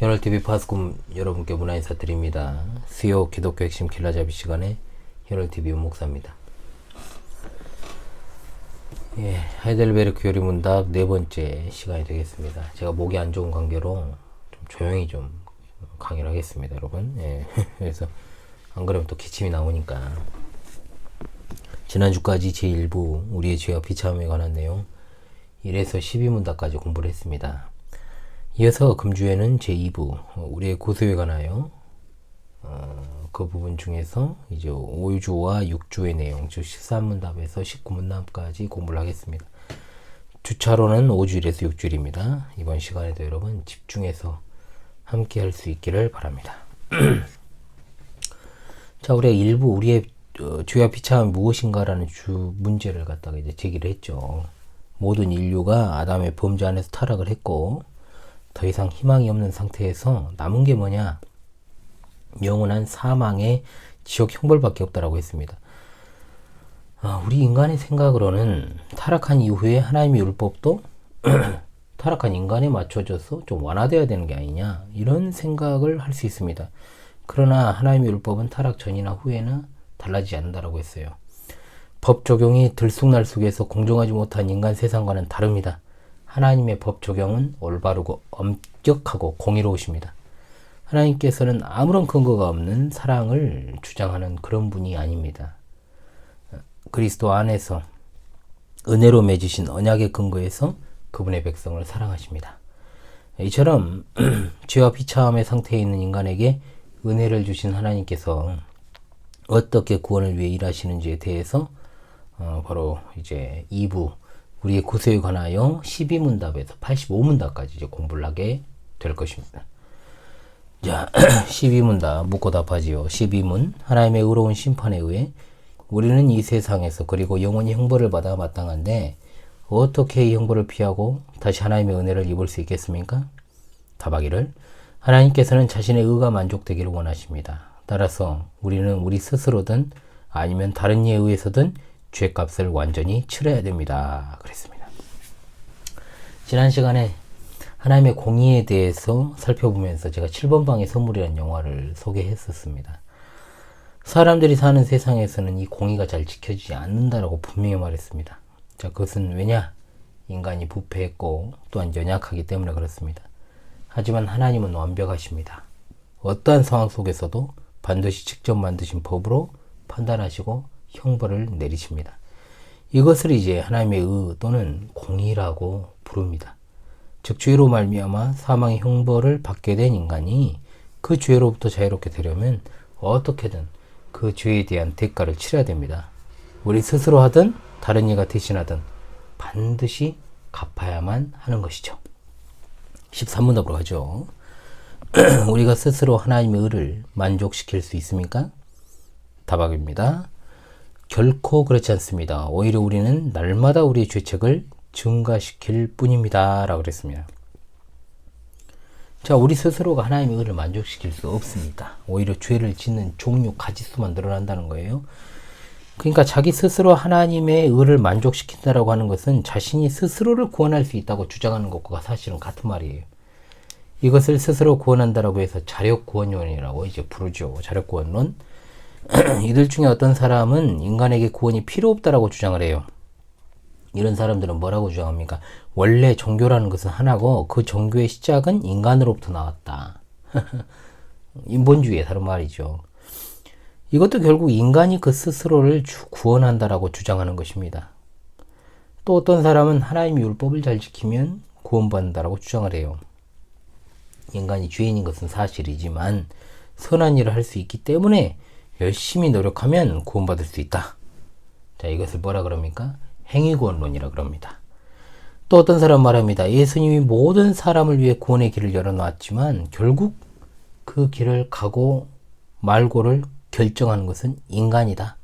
현월TV 파스꿈 여러분께 문화 인사 드립니다. 수요 기독교 핵심 길라잡이 시간에 현월TV 목사입니다. 하이델베르크 요리문답 네 번째 시간이 되겠습니다. 제가 목이 안 좋은 관계로 좀 조용히 좀 강의를 하겠습니다, 여러분. 그래서 안 그러면 또 기침이 나오니까. 지난주까지 제1부 우리의 죄와 비참함에 관한 내용 1에서 12문답까지 공부를 했습니다. 이어서 금주에는 제2부 우리의 고소에 관하여 그 부분 중에서 이제 5주와 6주의 내용, 즉 13문답에서 19문답까지 공부를 하겠습니다. 주차로는 5주일에서 6주일입니다. 이번 시간에도 여러분 집중해서 함께 할 수 있기를 바랍니다. 자, 우리가 일부 우리의 죄와 비참함이 무엇인가라는 주 문제를 갖다가 이제 제기를 했죠. 모든 인류가 아담의 범죄 안에서 타락을 했고 더 이상 희망이 없는 상태에서 남은 게 뭐냐? 영원한 사망의 지옥 형벌밖에 없다라고 했습니다. 우리 인간의 생각으로는 타락한 이후에 하나님의 율법도 타락한 인간에 맞춰져서 좀 완화되어야 되는 게 아니냐, 이런 생각을 할 수 있습니다. 그러나 하나님의 율법은 타락 전이나 후에나 달라지지 않는다라고 했어요. 법 적용이 들쑥날쑥해서 공정하지 못한 인간 세상과는 다릅니다. 하나님의 법 적용은 올바르고 엄격하고 공의로우십니다. 하나님께서는 아무런 근거가 없는 사랑을 주장하는 그런 분이 아닙니다. 그리스도 안에서 은혜로 맺으신 언약의 근거에서 그분의 백성을 사랑하십니다. 이처럼 죄와 비참함의 상태에 있는 인간에게 은혜를 주신 하나님께서 어떻게 구원을 위해 일하시는지에 대해서 바로 이제 2부 우리의 고소에 관하여 12문답에서 85문답까지 이제 공부를 하게 될 것입니다. 자, 12문답 묻고 답하지요. 12문 하나님의 의로운 심판에 의해 우리는 이 세상에서 그리고 영원히 형벌을 받아 마땅한데 어떻게 이 형벌을 피하고 다시 하나님의 은혜를 입을 수 있겠습니까? 답하기를 하나님께서는 자신의 의가 만족되기를 원하십니다. 따라서 우리는 우리 스스로든 아니면 다른 이에 의해서든 죄값을 완전히 치러야 됩니다. 그랬습니다. 지난 시간에 하나님의 공의에 대해서 살펴보면서 제가 7번 방의 선물이라는 영화를 소개했었습니다. 사람들이 사는 세상에서는 이 공의가 잘 지켜지지 않는다라고 분명히 말했습니다. 자, 그것은 왜냐? 인간이 부패했고 또한 연약하기 때문에 그렇습니다. 하지만 하나님은 완벽하십니다. 어떠한 상황 속에서도 반드시 직접 만드신 법으로 판단하시고 형벌을 내리십니다. 이것을 이제 하나님의 의 또는 공의라고 부릅니다. 즉 죄로 말미암아 사망의 형벌을 받게 된 인간이 그 죄로부터 자유롭게 되려면 어떻게든 그 죄에 대한 대가를 치러야 됩니다. 우리 스스로 하든 다른 이가 대신하든 반드시 갚아야만 하는 것이죠. 13문답으로 가죠. 우리가 스스로 하나님의 의를 만족시킬 수 있습니까? 답합입니다. 결코 그렇지 않습니다. 오히려 우리는 날마다 우리의 죄책을 증가시킬 뿐입니다. 라고 그랬습니다. 자, 우리 스스로가 하나님의 의를 만족시킬 수 없습니다. 오히려 죄를 짓는 종류, 가지수만 늘어난다는 거예요. 그러니까 자기 스스로 하나님의 의를 만족시킨다라고 하는 것은 자신이 스스로를 구원할 수 있다고 주장하는 것과 사실은 같은 말이에요. 이것을 스스로 구원한다라고 해서 자력구원론이라고 이제 부르죠. 자력구원론. 이들 중에 어떤 사람은 인간에게 구원이 필요 없다라고 주장을 해요. 이런 사람들은 뭐라고 주장합니까? 원래 종교라는 것은 하나고 그 종교의 시작은 인간으로부터 나왔다. 인본주의의 다른 말이죠. 이것도 결국 인간이 그 스스로를 구원한다라고 주장하는 것입니다. 또 어떤 사람은 하나님의 율법을 잘 지키면 구원받는다라고 주장을 해요. 인간이 죄인인 것은 사실이지만 선한 일을 할 수 있기 때문에 열심히 노력하면 구원받을 수 있다. 자, 이것을 뭐라 그럽니까? 행위구원론이라 그럽니다. 또 어떤 사람 말합니다. 예수님이 모든 사람을 위해 구원의 길을 열어놨지만 결국 그 길을 가고 말고를 결정하는 것은 인간이다.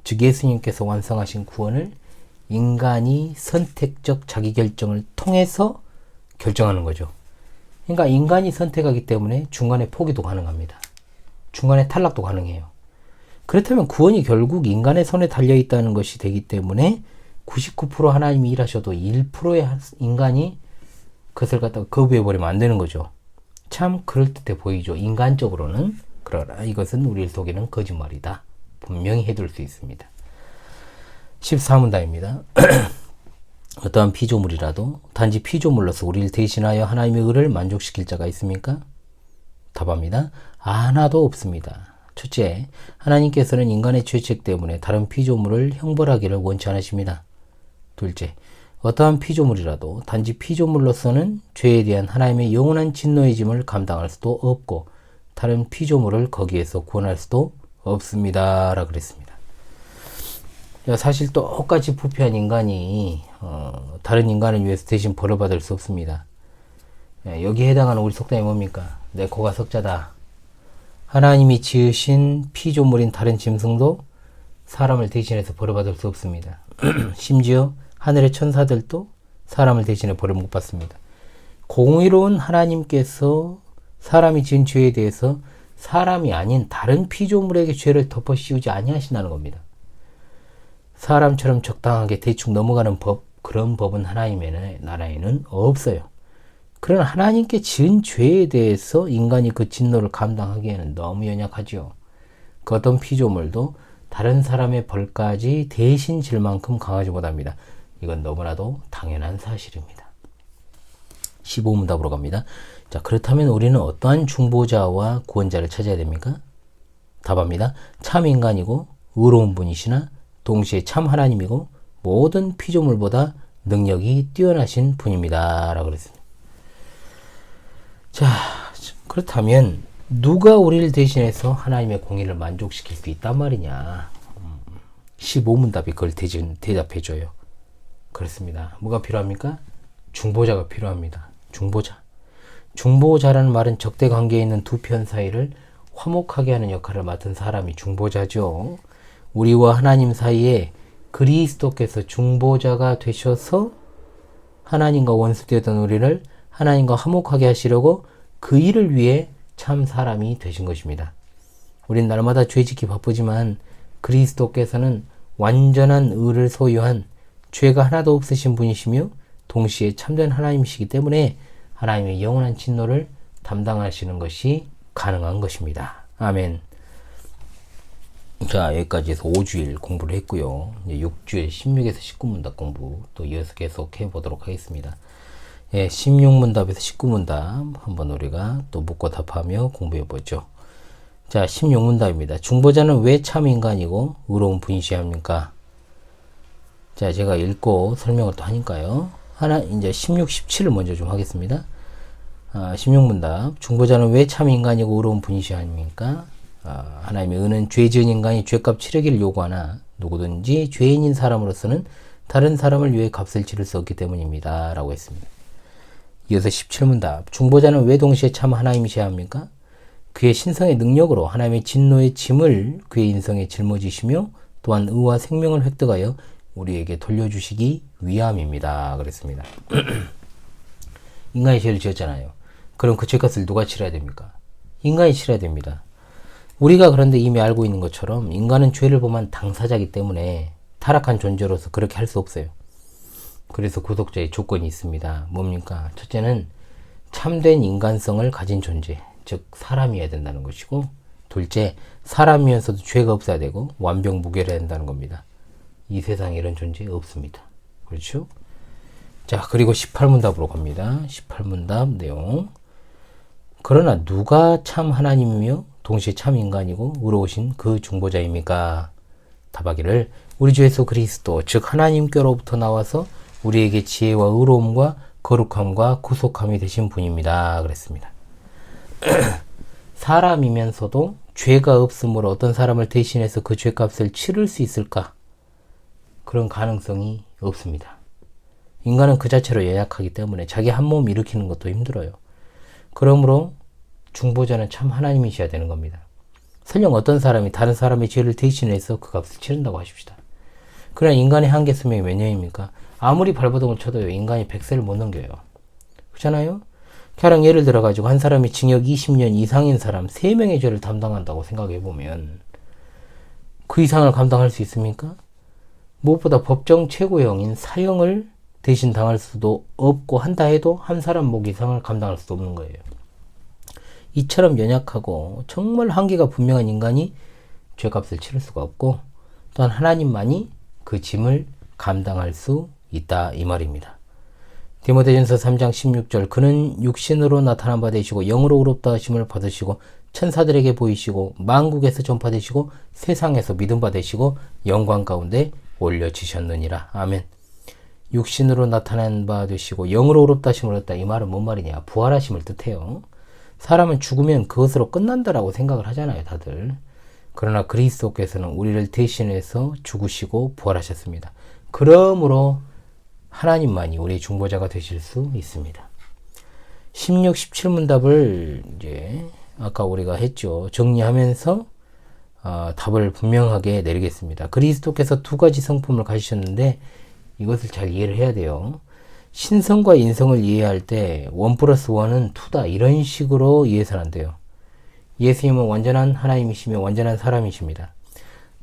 즉 예수님께서 완성하신 구원을 인간이 선택적 자기결정을 통해서 결정하는 거죠. 그러니까 인간이 선택하기 때문에 중간에 포기도 가능합니다. 중간에 탈락도 가능해요. 그렇다면 구원이 결국 인간의 손에 달려있다는 것이 되기 때문에 99% 하나님이 일하셔도 1%의 인간이 그것을 갖다가 거부해버리면 안 되는 거죠. 참 그럴듯해 보이죠. 인간적으로는. 그러나 이것은 우리를 속이는 거짓말이다. 분명히 해둘 수 있습니다. 14문답입니다. 어떠한 피조물이라도 단지 피조물로서 우리를 대신하여 하나님의 의를 만족시킬 자가 있습니까? 답합니다. 하나도 없습니다. 첫째, 하나님께서는 인간의 죄책 때문에 다른 피조물을 형벌하기를 원치 않으십니다. 둘째, 어떠한 피조물이라도 단지 피조물로서는 죄에 대한 하나님의 영원한 진노의 짐을 감당할 수도 없고 다른 피조물을 거기에서 구원할 수도 없습니다. 라고 그랬습니다. 사실 똑같이 부패한 인간이 다른 인간을 위해서 대신 벌을 받을 수 없습니다. 여기에 해당하는 우리 속담이 뭡니까? 내 코가 석자다. 하나님이 지으신 피조물인 다른 짐승도 사람을 대신해서 벌을 받을 수 없습니다. 심지어 하늘의 천사들도 사람을 대신해 벌을 못 받습니다. 공의로운 하나님께서 사람이 지은 죄에 대해서 사람이 아닌 다른 피조물에게 죄를 덮어 씌우지 아니하신다는 겁니다. 사람처럼 적당하게 대충 넘어가는 법, 그런 법은 하나님의 나라에는 없어요. 그러나 하나님께 지은 죄에 대해서 인간이 그 진노를 감당하기에는 너무 연약하죠. 그 어떤 피조물도 다른 사람의 벌까지 대신 질 만큼 강하지 못합니다. 이건 너무나도 당연한 사실입니다. 15문답으로 갑니다. 자, 그렇다면 우리는 어떠한 중보자와 구원자를 찾아야 됩니까? 답합니다. 참 인간이고 의로운 분이시나 동시에 참 하나님이고 모든 피조물보다 능력이 뛰어나신 분입니다. 라고 그랬습니다. 자, 그렇다면 누가 우리를 대신해서 하나님의 공의를 만족시킬 수 있단 말이냐. 15문답이 그걸 대답해줘요. 그렇습니다. 뭐가 필요합니까? 중보자가 필요합니다. 중보자. 중보자라는 말은 적대 관계에 있는 두 편 사이를 화목하게 하는 역할을 맡은 사람이 중보자죠. 우리와 하나님 사이에 그리스도께서 중보자가 되셔서 하나님과 원수되었던 우리를 하나님과 화목하게 하시려고 그 일을 위해 참 사람이 되신 것입니다. 우린 날마다 죄짓기 바쁘지만 그리스도께서는 완전한 의를 소유한 죄가 하나도 없으신 분이시며 동시에 참된 하나님이시기 때문에 하나님의 영원한 진노를 담당하시는 것이 가능한 것입니다. 아멘. 자, 여기까지 해서 5주일 공부를 했고요. 이제 6주일 16에서 19문답 공부 또 이어서 계속 해보도록 하겠습니다. 예, 16문답에서 19문답 한번 우리가 또 묻고 답하며 공부해보죠. 자, 16문답입니다. 중보자는 왜 참 인간이고 의로운 분이셔야 합니까? 자, 제가 읽고 설명을 또 하니까요. 이제 16, 17을 먼저 좀 하겠습니다. 16문답. 중보자는 왜 참 인간이고 의로운 분이셔야 합니까? 하나님의 의는 죄 지은 인간이 죄값 치르기를 요구하나 누구든지 죄인인 사람으로서는 다른 사람을 위해 값을 치를 수 없기 때문입니다. 라고 했습니다. 이어서 17문답. 중보자는 왜 동시에 참 하나님이셔야 합니까? 그의 신성의 능력으로 하나님의 진노의 짐을 그의 인성에 짊어지시며 또한 의와 생명을 획득하여 우리에게 돌려주시기 위함입니다. 그랬습니다. 인간이 죄를 지었잖아요. 그럼 그 죄값을 누가 치러야 됩니까? 인간이 치러야 됩니다. 우리가 그런데 이미 알고 있는 것처럼 인간은 죄를 범한 당사자이기 때문에 타락한 존재로서 그렇게 할 수 없어요. 그래서 구속자의 조건이 있습니다. 뭡니까? 첫째는 참된 인간성을 가진 존재, 즉 사람이어야 된다는 것이고, 둘째, 사람이면서도 죄가 없어야 되고 완벽무결해야 된다는 겁니다. 이 세상에 이런 존재 없습니다. 그렇죠? 자, 그리고 18문답으로 갑니다. 18문답 내용. 그러나 누가 참 하나님이며 동시에 참 인간이고 의로우신 그 중보자입니까? 답하기를 우리 주 예수 그리스도 즉 하나님께로부터 나와서 우리에게 지혜와 의로움과 거룩함과 구속함이 되신 분입니다. 그랬습니다. 사람이면서도 죄가 없으므로 어떤 사람을 대신해서 그 죄값을 치를 수 있을까? 그런 가능성이 없습니다. 인간은 그 자체로 연약하기 때문에 자기 한 몸 일으키는 것도 힘들어요. 그러므로 중보자는 참 하나님이셔야 되는 겁니다. 설령 어떤 사람이 다른 사람의 죄를 대신해서 그 값을 치른다고 하십시다. 그러나 인간의 한계 수명이 몇 년입니까? 아무리 발버둥을 쳐도요, 인간이 100세를 못 넘겨요. 그렇잖아요? 가령 예를 들어가지고 한 사람이 징역 20년 이상인 사람 3명의 죄를 담당한다고 생각해보면 그 이상을 감당할 수 있습니까? 무엇보다 법정 최고형인 사형을 대신 당할 수도 없고 한다 해도 한 사람 목 이상을 감당할 수도 없는 거예요. 이처럼 연약하고 정말 한계가 분명한 인간이 죄값을 치를 수가 없고, 또한 하나님만이 그 짐을 감당할 수 있다 이 말입니다. 디모데전서 3장 16절 그는 육신으로 나타난 바 되시고 영으로 의롭다 하심을 받으시고 천사들에게 보이시고 만국에서 전파되시고 세상에서 믿음 받으시고 영광 가운데 올려지셨느니라. 아멘. 육신으로 나타난 바 되시고 영으로 의롭다 하심을 얻었다. 이 말은 뭔 말이냐? 부활하심을 뜻해요. 사람은 죽으면 그것으로 끝난다라고 생각을 하잖아요, 다들. 그러나 그리스도께서는 우리를 대신해서 죽으시고 부활하셨습니다. 그러므로 하나님만이 우리의 중보자가 되실 수 있습니다. 16, 17문답을 이제 아까 우리가 했죠. 정리하면서 답을 분명하게 내리겠습니다. 그리스도께서 두 가지 성품을 가지셨는데 이것을 잘 이해를 해야 돼요. 신성과 인성을 이해할 때 1+1은 2다 이런 식으로 이해해서는 안 돼요. 예수님은 완전한 하나님이시며 완전한 사람이십니다.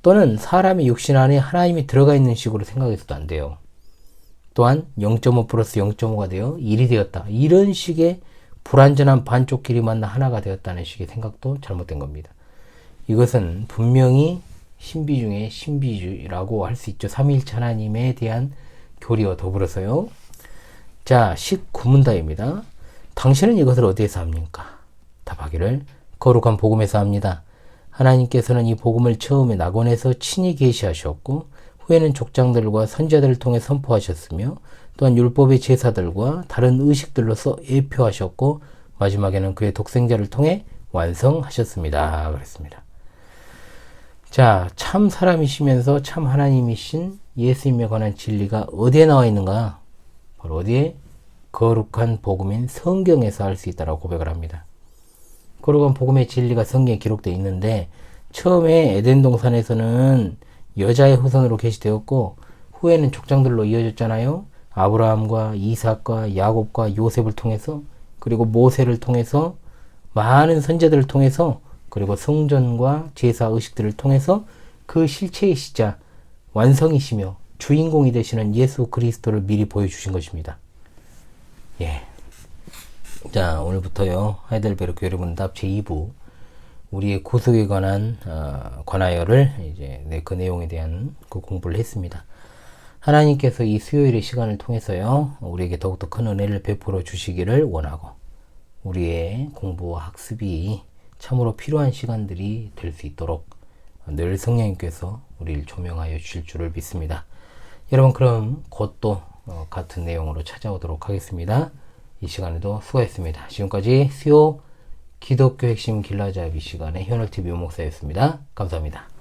또는 사람의 육신 안에 하나님이 들어가 있는 식으로 생각해서도 안 돼요. 또한 0.5 플러스 0.5가 되어 1이 되었다. 이런 식의 불완전한 반쪽끼리 만나 하나가 되었다는 식의 생각도 잘못된 겁니다. 이것은 분명히 신비 중에 신비주의라고 할 수 있죠. 삼위일체 하나님에 대한 교리와 더불어서요. 자, 19문답입니다. 당신은 이것을 어디에서 합니까? 답하기를 거룩한 복음에서 합니다. 하나님께서는 이 복음을 처음에 낙원에서 친히 계시하셨고 후에는 족장들과 선지자들을 통해 선포하셨으며 또한 율법의 제사들과 다른 의식들로서 예표하셨고 마지막에는 그의 독생자를 통해 완성하셨습니다. 그랬습니다. 자, 참 사람이시면서 참 하나님이신 예수님에 관한 진리가 어디에 나와 있는가? 바로 어디에? 거룩한 복음인 성경에서 알 수 있다고 고백을 합니다. 거룩한 복음의 진리가 성경에 기록되어 있는데 처음에 에덴 동산에서는 여자의 후손으로 계시되었고 후에는 족장들로 이어졌잖아요. 아브라함과 이삭과 야곱과 요셉을 통해서 그리고 모세를 통해서 많은 선지자들을 통해서 그리고 성전과 제사 의식들을 통해서 그 실체이시자 완성이시며 주인공이 되시는 예수 그리스도를 미리 보여주신 것입니다. 예. 자, 오늘부터요 하이델베르크 교리문답 제2부 우리의 구속에 관한 관하여를 이제 그 내용에 대한 그 공부를 했습니다. 하나님께서 이 수요일의 시간을 통해서요 우리에게 더욱더 큰 은혜를 베풀어 주시기를 원하고 우리의 공부와 학습이 참으로 필요한 시간들이 될 수 있도록 늘 성령님께서 우리를 조명하여 주실 줄을 믿습니다. 여러분 그럼 곧 또 같은 내용으로 찾아오도록 하겠습니다. 이 시간에도 수고했습니다. 지금까지 수요 기독교 핵심 길라잡이 시간의 현월TV 목사였습니다. 감사합니다.